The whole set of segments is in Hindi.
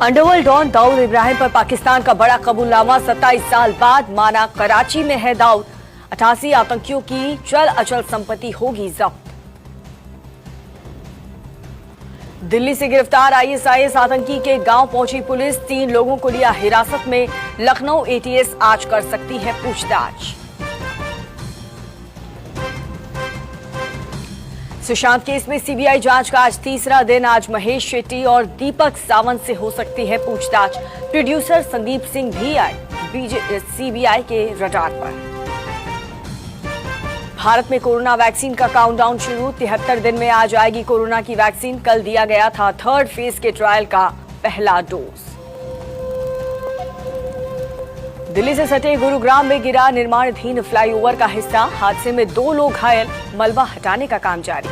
अंडरवर्ल्ड डॉन दाऊद इब्राहिम पर पाकिस्तान का बड़ा कबूलनामा। 27 साल बाद माना कराची में है दाऊद। 88 आतंकियों की चल अचल संपत्ति होगी जब्त। दिल्ली से गिरफ्तार आईएसआईएस आतंकी के गांव पहुंची पुलिस। 3 लोगों को लिया हिरासत में। लखनऊ एटीएस आज कर सकती है पूछताछ। सुशांत केस में सीबीआई जांच का आज तीसरा दिन। आज महेश शेट्टी और दीपक सावंत से हो सकती है पूछताछ। प्रोड्यूसर संदीप सिंह भी आए सीबीआई के रडार पर। भारत में कोरोना वैक्सीन का काउंटडाउन शुरू। 73 दिन में आ जाएगी कोरोना की वैक्सीन। कल दिया गया था 3rd फेज के ट्रायल का पहला डोज। दिल्ली से सटे गुरुग्राम में गिरा निर्माणाधीन फ्लाईओवर का हिस्सा। हादसे में 2 लोग घायल। मलबा हटाने का काम जारी।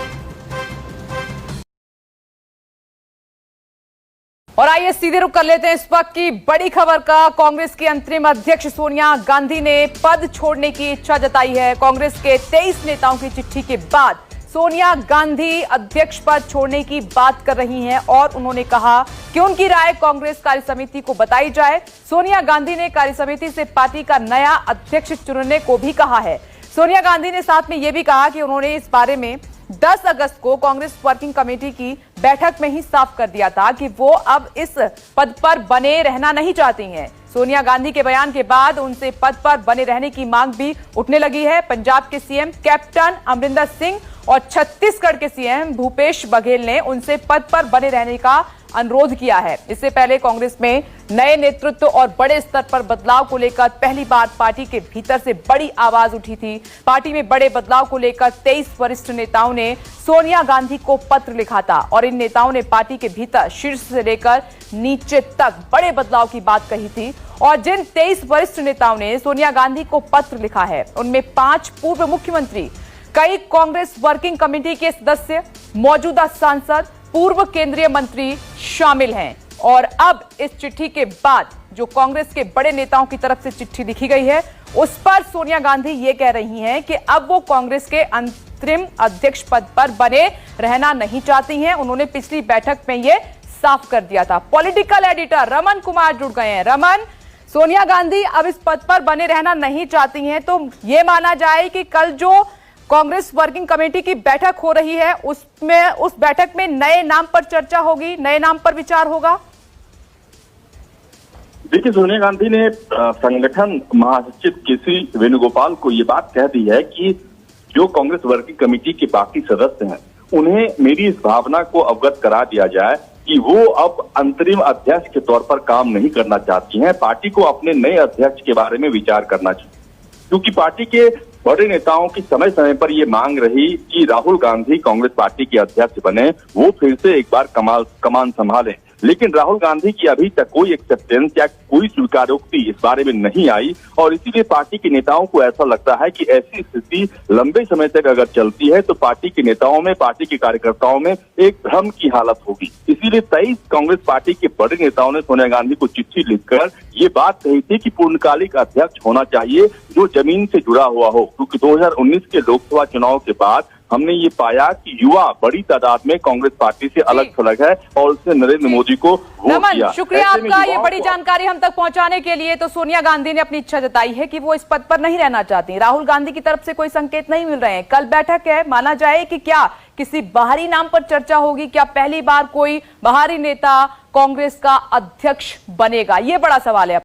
और आइए सीधे रुख कर लेते हैं इस वक्त की बड़ी खबर का। कांग्रेस की अंतरिम अध्यक्ष सोनिया गांधी ने पद छोड़ने की इच्छा जताई है। कांग्रेस के 23 नेताओं की चिट्ठी के बाद सोनिया गांधी अध्यक्ष पद छोड़ने की बात कर रही हैं और उन्होंने कहा कि उनकी राय कांग्रेस कार्यसमिति को बताई जाए। सोनिया गांधी ने कार्यसमिति से पार्टी का नया अध्यक्ष चुनने को भी कहा है। सोनिया गांधी ने साथ में यह भी कहा कि उन्होंने इस बारे में 10 अगस्त को कांग्रेस वर्किंग कमेटी की बैठक में ही साफ कर दिया था कि वो अब इस पद पर बने रहना नहीं चाहती हैं। सोनिया गांधी के बयान के बाद उनसे पद पर बने रहने की मांग भी उठने लगी है। पंजाब के सीएम कैप्टन अमरिंदर सिंह और छत्तीसगढ़ के सीएम भूपेश बघेल ने उनसे पद पर बने रहने का अनुरोध किया है। इससे पहले कांग्रेस में नए नेतृत्व और बड़े स्तर पर बदलाव को लेकर पहली बार पार्टी के भीतर से बड़ी आवाज उठी थी। पार्टी में बड़े बदलाव को लेकर 23 वरिष्ठ नेताओं ने सोनिया गांधी को पत्र लिखा था और इन नेताओं ने पार्टी के भीतर शीर्ष से लेकर नीचे तक बड़े बदलाव की बात कही थी। और जिन 23 वरिष्ठ नेताओं ने सोनिया गांधी को पत्र लिखा है उनमें 5 पूर्व मुख्यमंत्री, कई कांग्रेस वर्किंग कमेटी के सदस्य, मौजूदा सांसद, पूर्व केंद्रीय मंत्री शामिल हैं। और अब इस चिट्ठी के बाद जो कांग्रेस के बड़े नेताओं की तरफ से चिट्ठी लिखी गई है उस पर सोनिया गांधी ये कह रही हैं कि अब वो कांग्रेस के अंतरिम अध्यक्ष पद पर बने रहना नहीं चाहती हैं। उन्होंने पिछली बैठक में ये साफ कर दिया था। पॉलिटिकल एडिटर रमन कुमार जुड़ गए हैं। रमन, सोनिया गांधी अब इस पद पर बने रहना नहीं चाहती हैं तो ये माना जाए कि कल जो कांग्रेस वर्किंग कमेटी की बैठक हो रही है उस बैठक में नए नाम पर चर्चा होगी, नए नाम पर विचार होगा। देखिए, सोनिया गांधी ने संगठन महासचिव केसी वेणुगोपाल को ये बात कह दी है कि जो कांग्रेस वर्किंग कमेटी के बाकी सदस्य हैं उन्हें मेरी इस भावना को अवगत करा दिया जाए कि वो अब अंतरिम अध्यक्ष के तौर पर काम नहीं करना चाहती हैं। पार्टी को अपने नए अध्यक्ष के बारे में विचार करना चाहिए, क्योंकि पार्टी के बड़े नेताओं की समय समय पर ये मांग रही कि राहुल गांधी कांग्रेस पार्टी के अध्यक्ष बने, वो फिर से एक बार कमान संभालें। लेकिन राहुल गांधी की अभी तक कोई एक्सेप्टेंस या कोई स्वीकारोक्ति इस बारे में नहीं आई और इसीलिए पार्टी के नेताओं को ऐसा लगता है कि ऐसी स्थिति लंबे समय तक अगर चलती है तो पार्टी के नेताओं में, पार्टी के कार्यकर्ताओं में एक भ्रम की हालत होगी। इसीलिए 23 कांग्रेस पार्टी के बड़े नेताओं ने सोनिया गांधी को चिट्ठी लिखकर ये बात कही थी कि पूर्णकालिक अध्यक्ष होना चाहिए जो जमीन से जुड़ा हुआ हो, क्योंकि 2019 के लोकसभा चुनाव के बाद हमने ये पाया कि युवा बड़ी तादाद में कांग्रेस पार्टी से अलग थलग है और उसने नरेंद्र मोदी को वोट किया। शुक्रिया आपका ये बड़ी जानकारी हम तक पहुंचाने के लिए। तो सोनिया गांधी ने अपनी इच्छा जताई है कि वो इस पद पर नहीं रहना चाहती। राहुल गांधी की तरफ से कोई संकेत नहीं मिल रहे हैं। कल बैठक है, माना जाए कि क्या किसी बाहरी नाम पर चर्चा होगी, क्या पहली बार कोई बाहरी नेता कांग्रेस का अध्यक्ष बनेगा, ये बड़ा सवाल है।